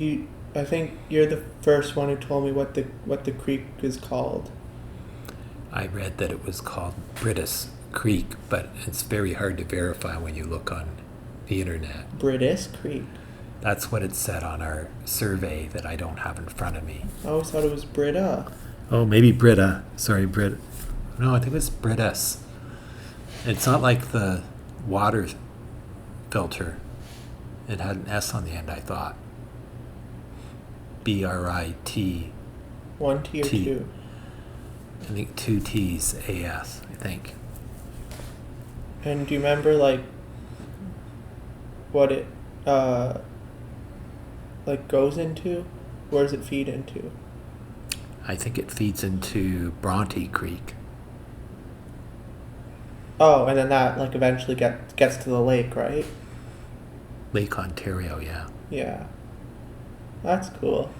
I think you're the first one who told me what the creek is called. I read that it was called Brittas Creek, but it's very hard to verify when you look on the internet. Brittas Creek. That's what it said on our survey that I don't have in front of me. I always thought it was Britta. Oh, maybe Britta. Sorry, Brit. No, I think it's Brittas. It's not like the water filter. It had an S on the end, I thought. B-R-I-T. One T or T. two? I think 2 T's, A-S, I think. And do you remember, like, what it, like, goes into? Where does it feed into? I think it feeds into Bronte Creek. Oh, and then that, like, eventually gets to the lake, right? Lake Ontario, yeah. Yeah. That's cool.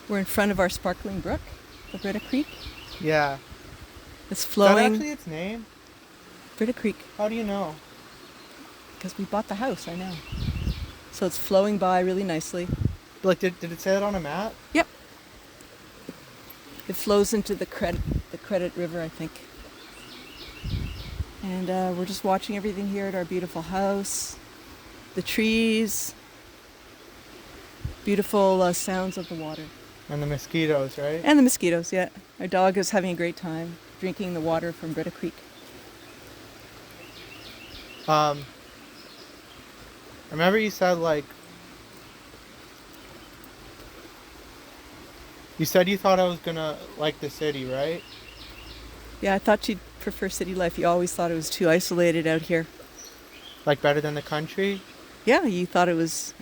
We're in front of our sparkling brook, the Britta Creek. Yeah. It's Is that flowing. actually its name? Britta Creek, How do you know? because we bought the house, I know. So it's flowing by really nicely. Like, did it say that on a map? Yep. It flows into the Credit River, I think. And we're just watching everything here at our beautiful house. The trees. Beautiful sounds of the water. And the mosquitoes, right? And the mosquitoes, yeah. Our dog is having a great time drinking the water from Britta Creek. I remember you said, like, you said you thought I was gonna like the city, right? Yeah, I thought you'd prefer city life. You always thought it was too isolated out here. Like, better than the country? Yeah, you thought it was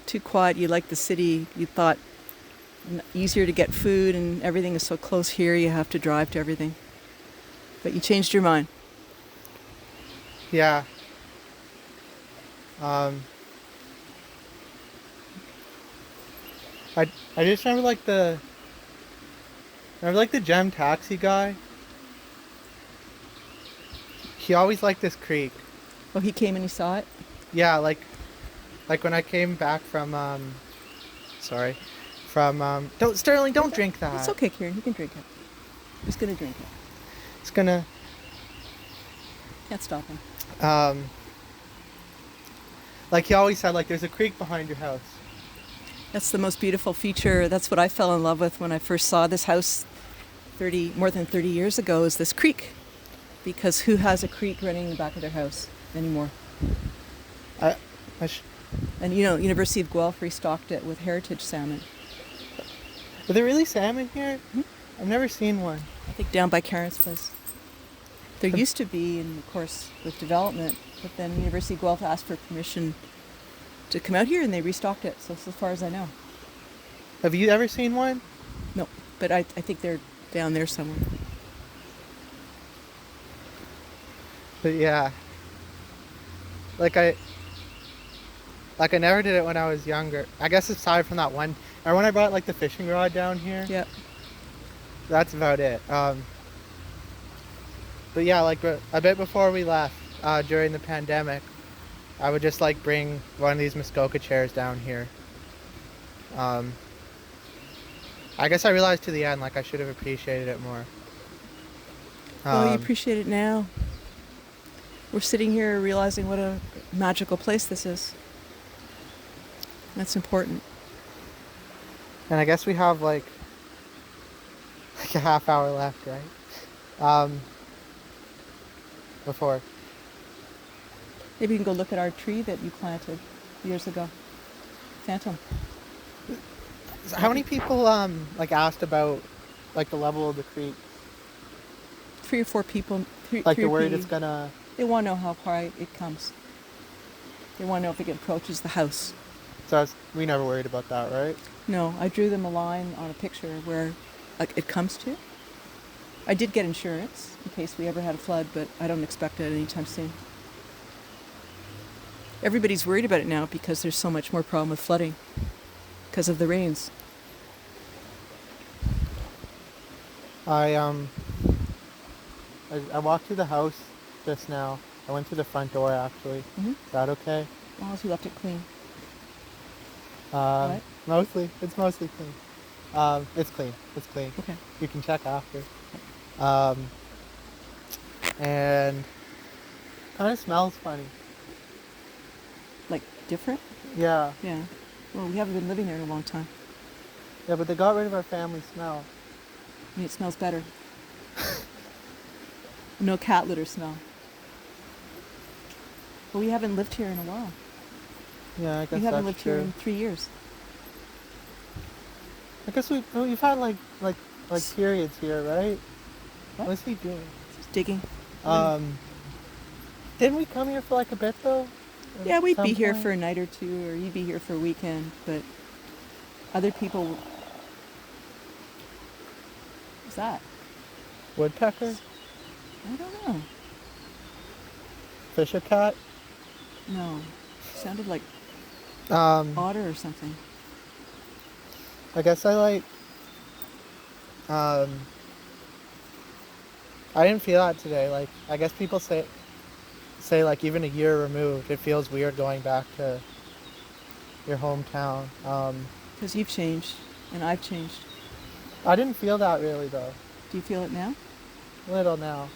too quiet. You liked the city. You thought easier to get food and everything is so close here. You have to drive to everything. But you changed your mind. Yeah. I just remember, like, the gem taxi guy. He always liked this creek. Oh, he came and he saw it? Yeah, like when I came back from don't Sterling, don't drink that. It's okay, Kieran. You can drink it. He's going to drink it. It's gonna Can't stop him. like he always said, like, there's a creek behind your house. That's the most beautiful feature. That's what I fell in love with when I first saw this house more than 30 years ago, is this creek. Because who has a creek running in the back of their house anymore? And University of Guelph restocked it with heritage salmon. Are there really salmon here? Hmm? I've never seen one. I think down by Karen's place. There used to be, and of course with development, but then University of Guelph asked for permission to come out here and they restocked it, so far as I know. Have you ever seen one? No, but I think they're down there somewhere. But yeah. Like, I Like, I never did it when I was younger. I guess aside from that one, or when I brought like the fishing rod down here. Yep. That's about it. But yeah, like a bit before we left, during the pandemic, I would just like bring one of these Muskoka chairs down here. I guess I realized to the end, like I should have appreciated it more. Well, you appreciate it now. We're sitting here realizing what a magical place this is. That's important. And I guess we have like a half hour left, right? Before. Maybe you can go look at our tree that you planted years ago. Phantom. How many people like asked about like the level of the creek? 3 or 4 people. Like they're worried it's gonna. They want to know how far it comes. They want to know if it approaches the house. So we never worried about that, right? No, I drew them a line on a picture where it comes to. I did get insurance in case we ever had a flood, but I don't expect it anytime soon. Everybody's worried about it now because there's so much more problem with flooding because of the rains. I walked through the house just now. I went through the front door actually. Mm-hmm. Is that okay? As long as you left it clean. What? Mostly. It's mostly clean. It's clean. It's clean. Okay. You can check after. And kind of smells funny. Like different? Yeah. Yeah. Well, we haven't been living there in a long time. Yeah, but they got rid of our family smell. I mean, it smells better. No cat litter smell. But we haven't lived here in a while. Yeah, I guess We haven't that's lived true. here in 3 years. I guess we've had like periods here, right? What? What's he doing? Just digging. Didn't we come here for like a bit though? Yeah, At we'd some be here point? for a night or two, or you'd be here for a weekend, but other people... What's that? Woodpecker? I don't know. Fisher cat? No. Sounded like Um, otter or something. I guess I didn't feel that today. Like, I guess people say like even a year removed, it feels weird going back to your hometown. Because you've changed, and I've changed. I didn't feel that really though. Do you feel it now? Little now.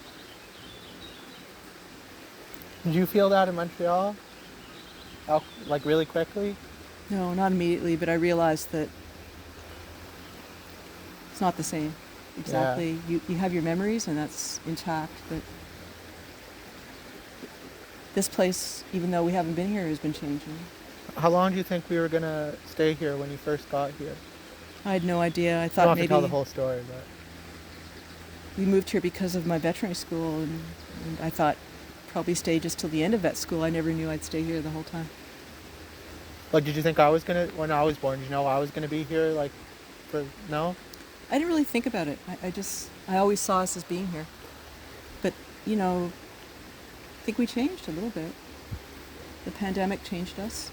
Did you feel that in Montreal? Like really quickly? No, not immediately, but I realized that it's not the same. Exactly. You have your memories, and that's intact, but this place, even though we haven't been here, has been changing. How long do you think we were gonna stay here when you first got here? I had no idea. I I thought don't have maybe to tell the whole story, but we moved here because of my veterinary school, and I thought probably stay just till the end of vet school. I never knew I'd stay here the whole time. like, did you think I was gonna when I was born? Did you know I was gonna be here? Like, for no? I didn't really think about it. I always saw us as being here. But, I think we changed a little bit. The pandemic changed us.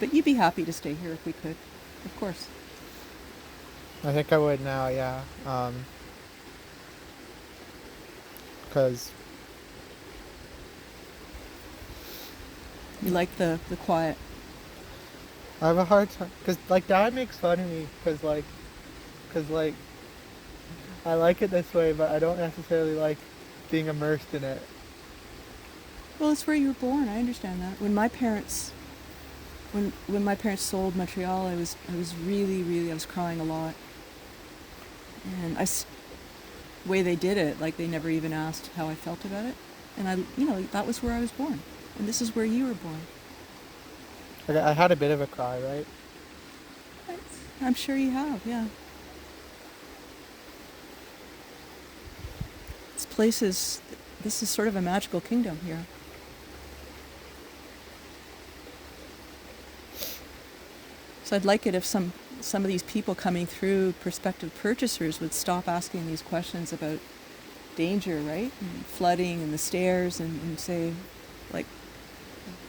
But you'd be happy to stay here if we could, of course. I think I would now, yeah. Because You like the quiet. I have a hard time. Because, like, Dad makes fun of me. Because, I like it this way, but I don't necessarily like being immersed in it. Well, it's where you were born. I understand that. When my parents sold Montreal, I was really, I was crying a lot. And the way they did it, like they never even asked how I felt about it. And that was where I was born. And this is where you were born. Like, I had a bit of a cry, right? I'm sure you have, yeah. This is sort of a magical kingdom here. So I'd like it if some of these people coming through, prospective purchasers, would stop asking these questions about danger, right? And flooding and the stairs, and say, like,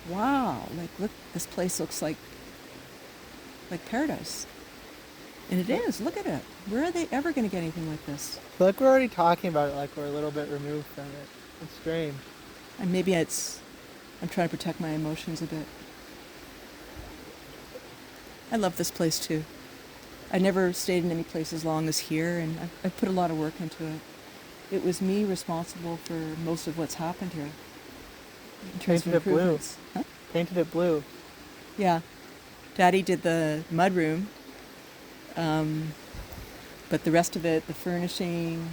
wow, like look, this place looks like paradise. And it is, look at it. Where are they ever going to get anything like this? I feel like we're already talking about it like we're a little bit removed from it. It's strange. And maybe I'm trying to protect my emotions a bit. I love this place too. I never stayed in any place as long as here, and I put a lot of work into it. It was me responsible for most of what's happened here. In terms Painted of it blue. improvements. Huh? Painted it blue. Yeah. Daddy did the mudroom. But the rest of it, the furnishing,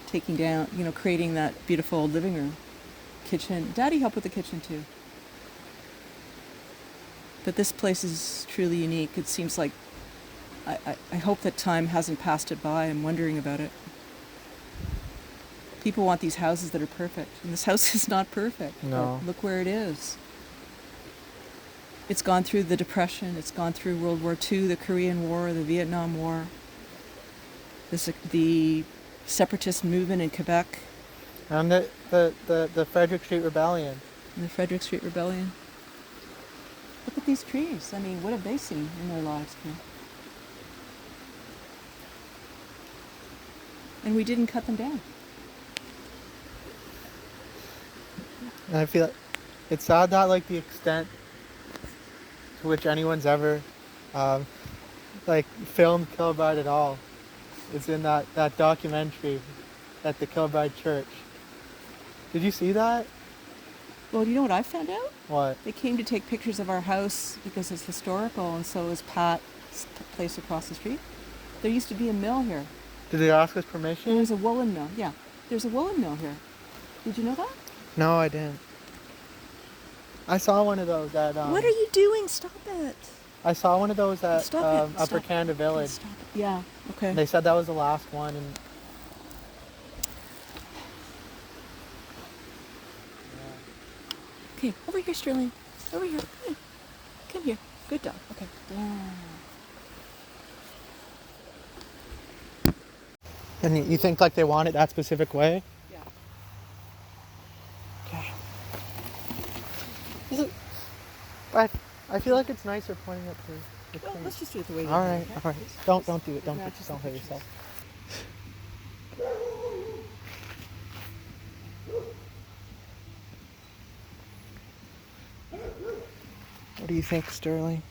taking down, creating that beautiful living room, kitchen. Daddy helped with the kitchen too. But this place is truly unique. It seems like, I hope that time hasn't passed it by. I'm wondering about it. People want these houses that are perfect, and this house is not perfect. No. But look where it is. It's gone through the Depression, it's gone through World War II, the Korean War, the Vietnam War, the separatist movement in Quebec. And the Frederick Street Rebellion. And the Frederick Street Rebellion. Look at these trees. I mean, what have they seen in their lives? And we didn't cut them down. And I feel like it's sad that like the extent to which anyone's ever filmed Kilbride at all is in that documentary at the Kilbride Church. Did you see that? Well, you know what I found out? What? They came to take pictures of our house because it's historical, and so is Pat's place across the street. There used to be a mill here. Did they ask us permission? There's a woolen mill, yeah. There's a woolen mill here. Did you know that? No, I didn't. I saw one of those at What are you doing? Stop it. I saw one of those at Stop it. Upper Stop. Canada Village. Stop it. Yeah, okay. They said that was the last one, and Okay, over here, Sterling. Over here. Come here. Good dog. Okay. Yeah. and you think like they want it that specific way? Yeah. Okay. I feel like it's nicer pointing up to the Well, tree. let's just do it the way you All do right, it, okay? all right. Don't do it. Don't No, just don't hurt the yourself. What do you think, Sterling?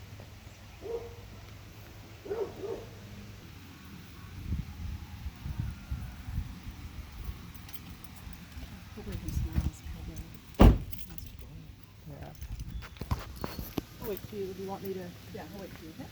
Yeah. I'll wait for you. Do you want me to? Yeah, I'll wait for you, okay?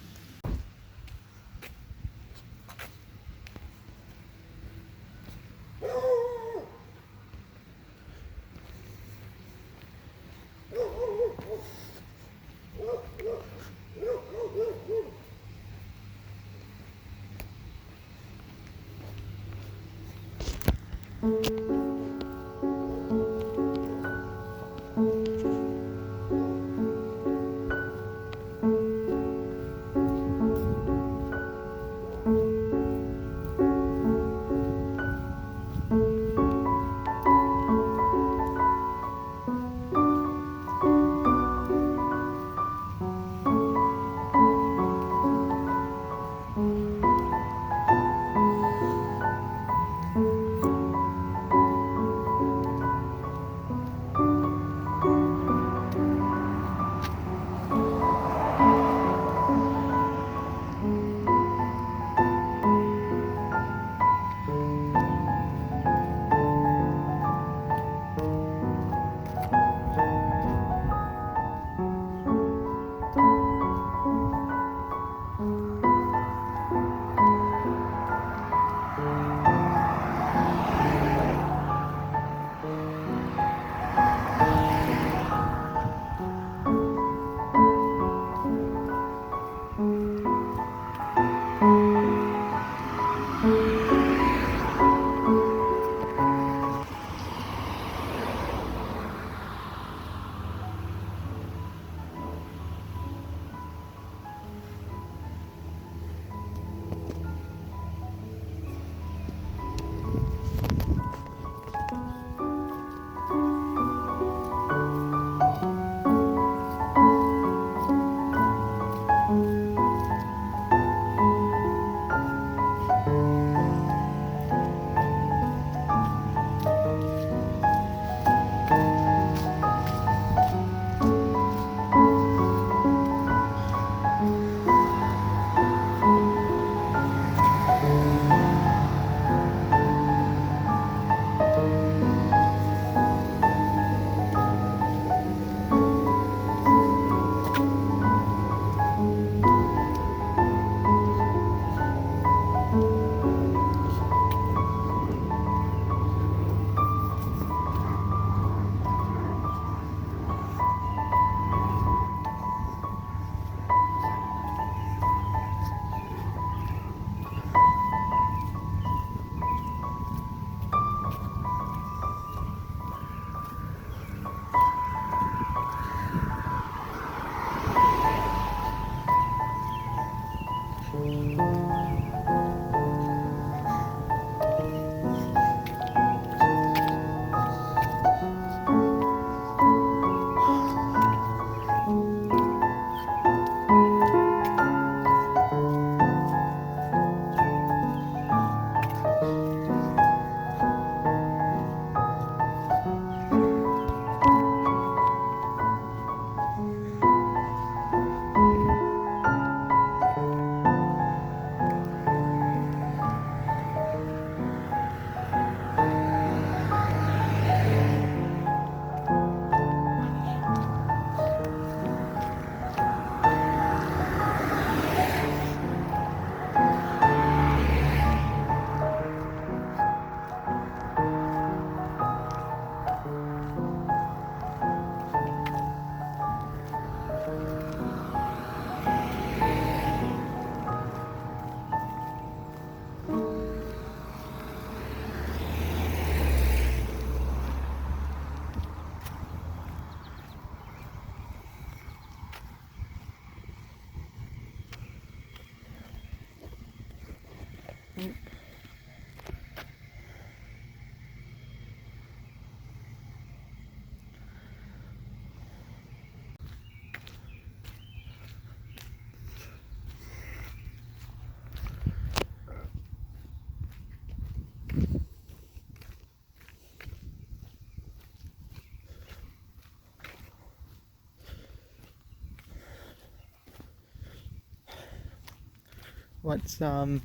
What's funny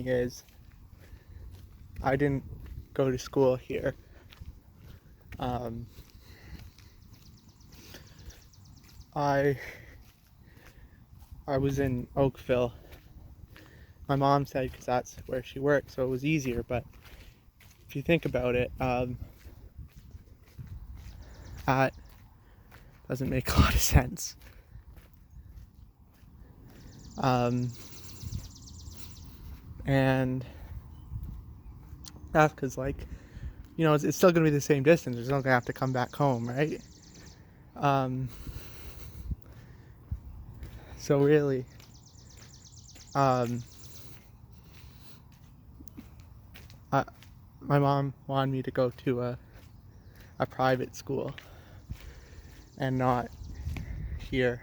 is I didn't go to school here. Um, I was in Oakville. My mom said because that's where she worked, so it was easier. But if you think about it, that doesn't make a lot of sense. And that's because, like, you know, it's still going to be the same distance. We're still going to have to come back home, right? So really, my mom wanted me to go to a private school and not here.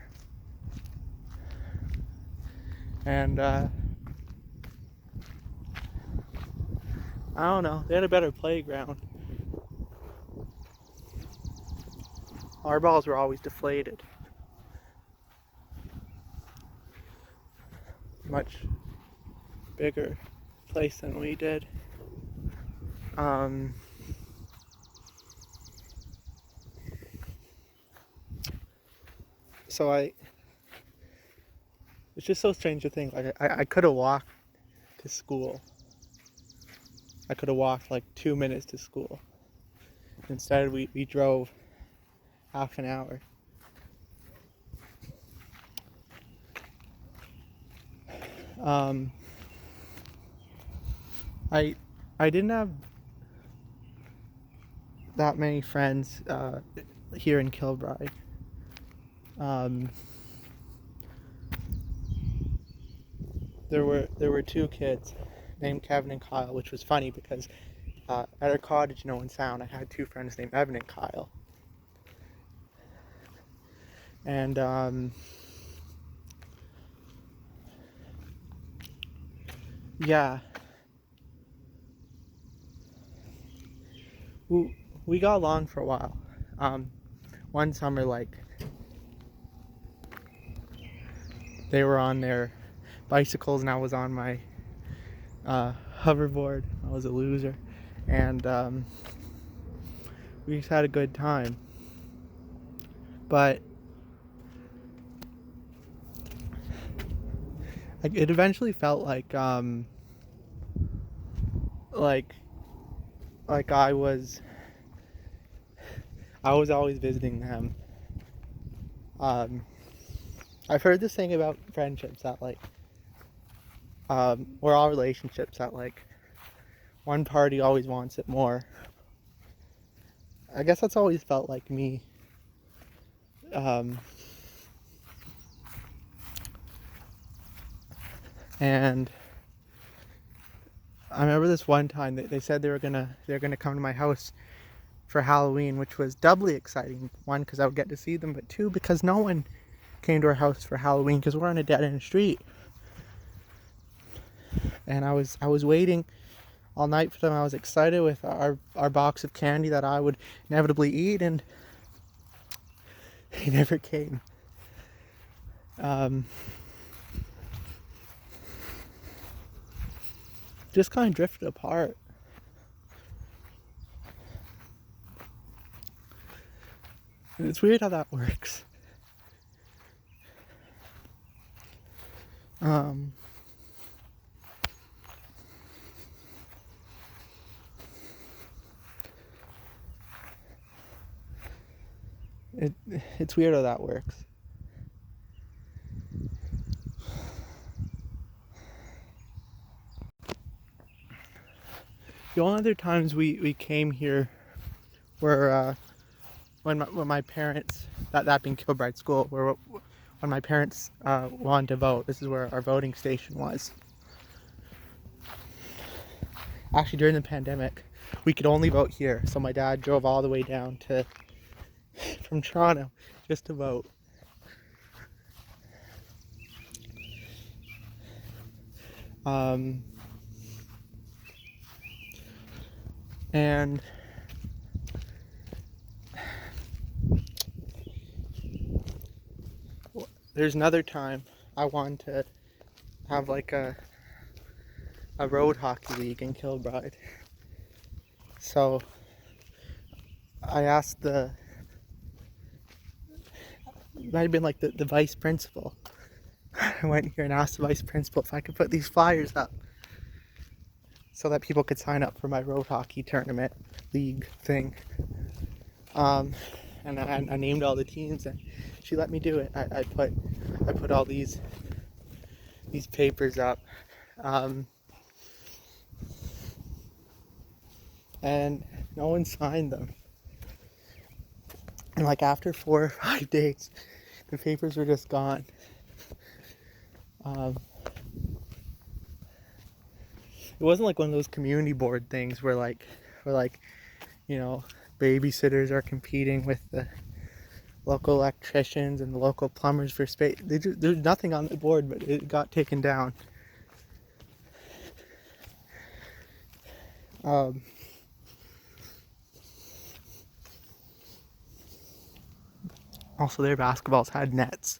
And I don't know, they had a better playground. Our balls were always deflated. Much bigger place than we did. So it's just so strange to think, like, I could have walked to school. I could have walked like 2 minutes to school. Instead, we drove half an hour. I didn't have that many friends here in Kilbride. There were two kids named Kevin and Kyle, which was funny because at our cottage, no one sound, I had two friends named Evan and Kyle. And yeah, we got along for a while. One summer, like, they were on their bicycles and I was on my hoverboard. I was a loser, and we just had a good time. But it eventually felt like I was always visiting them. I've heard this thing about friendships that, like, or all relationships, that, like, one party always wants it more. I guess that's always felt like me. And I remember this one time that they said they're gonna come to my house for Halloween, which was doubly exciting. One, because I would get to see them, but two, because no one came to our house for Halloween because we're on a dead end street. And I was waiting all night for them. I was excited with our box of candy that I would inevitably eat, and they never came. Just kind of drifted apart. And it's weird how that works. It's weird how that works. The only other times we came here were when my parents, that being Kilbride School, when my parents wanted to vote. This is where our voting station was. Actually, during the pandemic, we could only vote here, so my dad drove all the way down from Toronto just to vote. And there's another time I wanted to have like a road hockey league in Kilbride. So I asked it might have been like the vice principal. I went here and asked the vice principal if I could put these flyers up so that people could sign up for my road hockey tournament league thing. And I named all the teams, and she let me do it. I put all these papers up, and no one signed them. And like after 4 or 5 days, the papers were just gone. It wasn't like one of those community board things where you know, babysitters are competing with the local electricians and the local plumbers for space. There's nothing on the board, but it got taken down. Also, their basketballs had nets.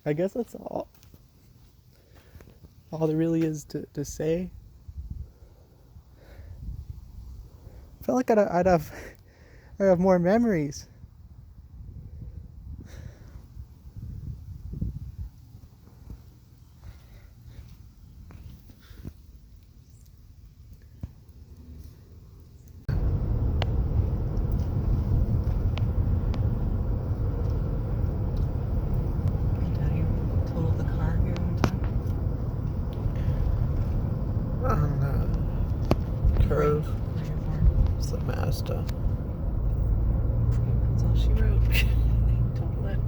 I guess that's all there really is to say. I felt like I'd have more memories. On the curve, it's the Mazda. That's all she wrote. Don't let.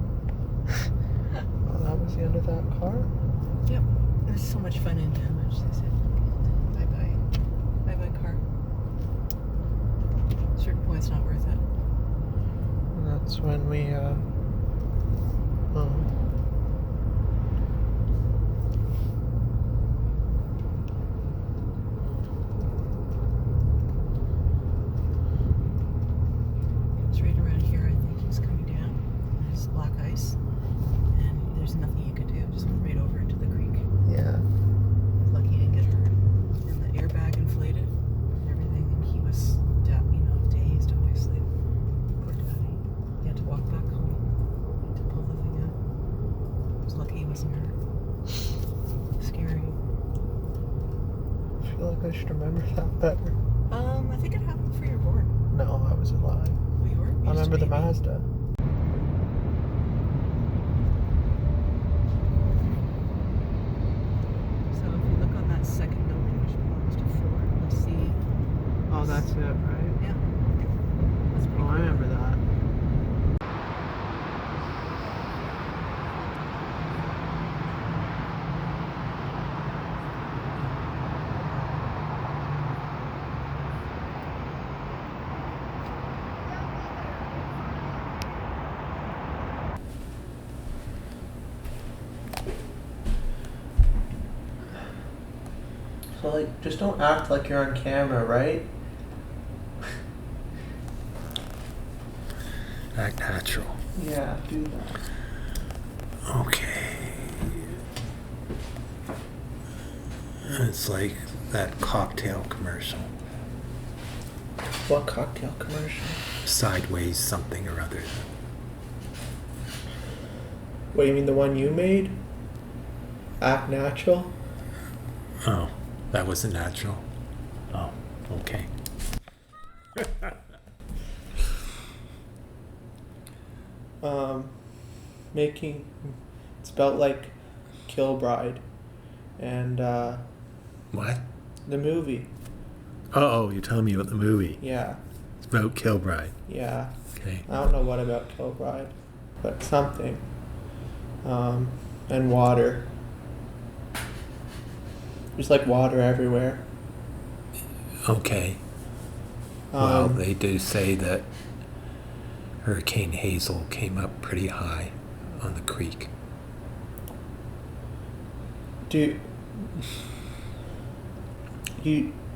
Oh, that was the end of that car? Yep. It was so much fun and damage. They said, bye-bye. Bye-bye, car. Certain points not worth it. And that's when we, It's right around here, I think he's coming down. There's black ice. And there's nothing you can do. Just went right over into the creek. yeah. Lucky he didn't get hurt. And the airbag inflated and everything, and he was, dazed, obviously. Poor daddy. He had to walk back home to pull the thing out. I was lucky he wasn't hurt. Scary. I feel like I should remember that better. I think it happened for your board. No, I was alive. Oh, you were? You I remember the just made me. Mazda. So if you look on that second building, which belongs to Ford, you'll see. Oh, that's it, right? Yeah. That's pretty Oh, I cool. remember that. So, like, just don't act like you're on camera, right? Act natural. Yeah, do that. Okay. It's like that cocktail commercial. What cocktail commercial? Sideways something or other. What, you mean the one you made? Act natural? Oh, that wasn't natural. Oh, okay. Making, it's about like Kilbride and What? the movie. Oh, you're telling me about the movie. Yeah, It's about Kilbride. yeah. Okay. I don't know what about Kilbride, but something. And water. There's like water everywhere. Okay. Well, Um, they do say that Hurricane Hazel came up pretty high on the creek.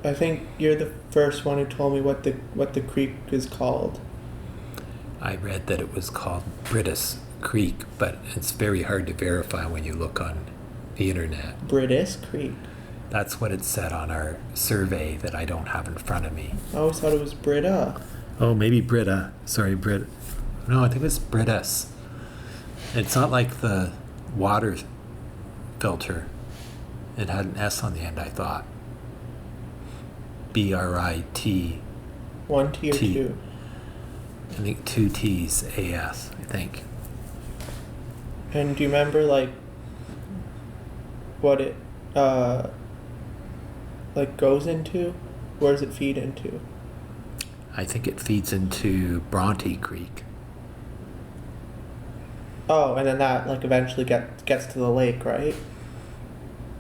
I think you're the first one who told me what the creek is called. I read that it was called Brittas Creek, but it's very hard to verify when you look on the internet. Brittas Creek. That's what it said on our survey that I don't have in front of me. I always thought it was Britta. Oh, maybe Britta. Sorry, Brit. No, I think it's Brittas. It's not like the water filter. It had an S on the end, I thought. B-R-I-T. One T or T. two? I think 2 T's, A-S, I think. And do you remember, like, what it, like, goes into? Where does it feed into? I think it feeds into Bronte Creek. Oh, and then that, like, eventually gets to the lake, right?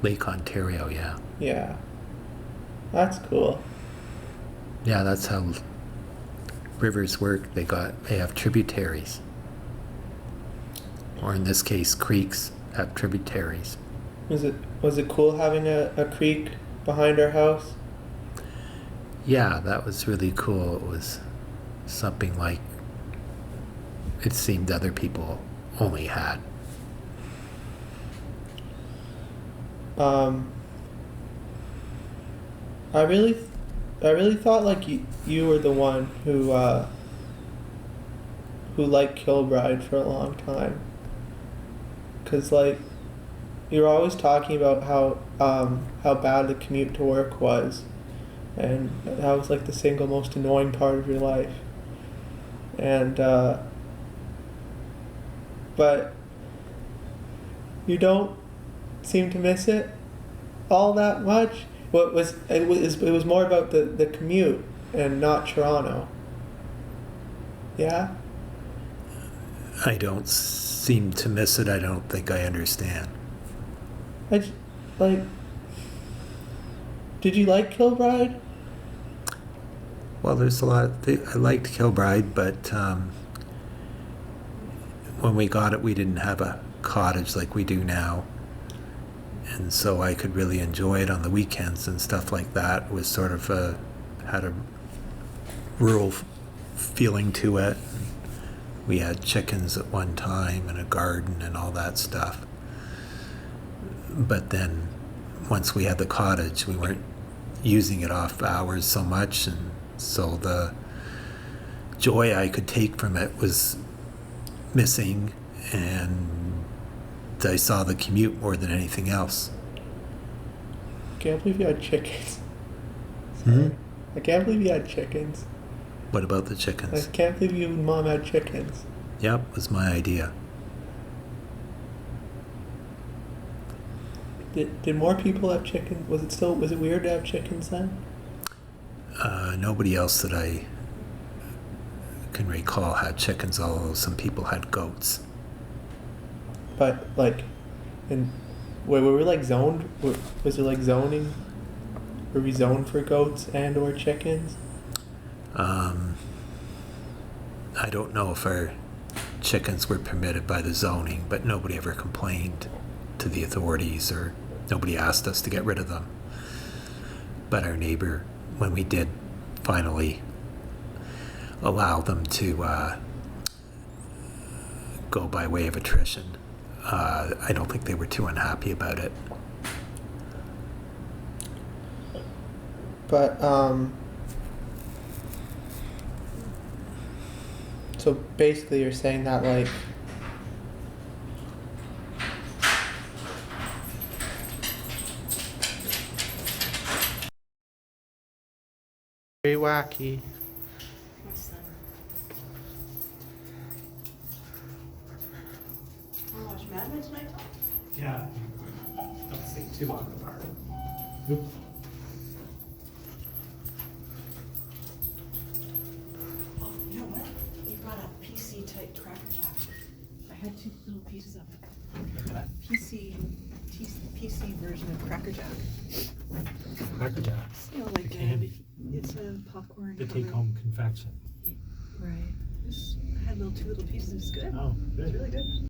Lake Ontario, yeah. Yeah. That's cool. Yeah, that's how rivers work. They have tributaries. Or in this case, creeks have tributaries. Was it cool having a creek behind our house? Yeah, that was really cool. It was something like it seemed other people only had. I really thought like you were the one who liked Kilbride for a long time. 'Cause like you were always talking about how bad the commute to work was, and that was like the single most annoying part of your life. And but you don't seem to miss it all that much. It was more about the commute and not Toronto. Yeah? I don't seem to miss it. I don't think I understand. Did you like Kilbride? Well, there's a lot. I liked Kilbride, but when we got it, we didn't have a cottage like we do now. And so I could really enjoy it on the weekends and stuff like that. It was sort of had a rural feeling to it. We had chickens at one time and a garden and all that stuff. But then once we had the cottage, we weren't using it off hours so much, and so the joy I could take from it was missing, and I saw the commute more than anything else. Can't believe you had chickens. Hmm? I can't believe you had chickens. What about the I chickens? can't believe you and Mom had chickens. Yep, was my idea. Did more people have chickens? Was it weird to have chickens then? Nobody else that I can recall had chickens, although some people had goats. But like, were we like zoned? Was there like zoning? Were we zoned for goats and or chickens? I don't know if our chickens were permitted by the zoning, but nobody ever complained to the authorities, or nobody asked us to get rid of them. But our neighbor, when we did finally allow them to go by way of attrition, I don't think they were too unhappy about it. But so basically, you're saying that like. Very wacky. Watch Mad Men tonight? Yeah, don't think too long apart. Oh, you know what? You brought a PC type Cracker Jack. I had 2 little pieces of it. PC version of Cracker Jack. Cracker Jacks. You know, The like candy. it's a popcorn. The take-home confection. Right. I had 2 little pieces. It's good. Oh, It's good. really good.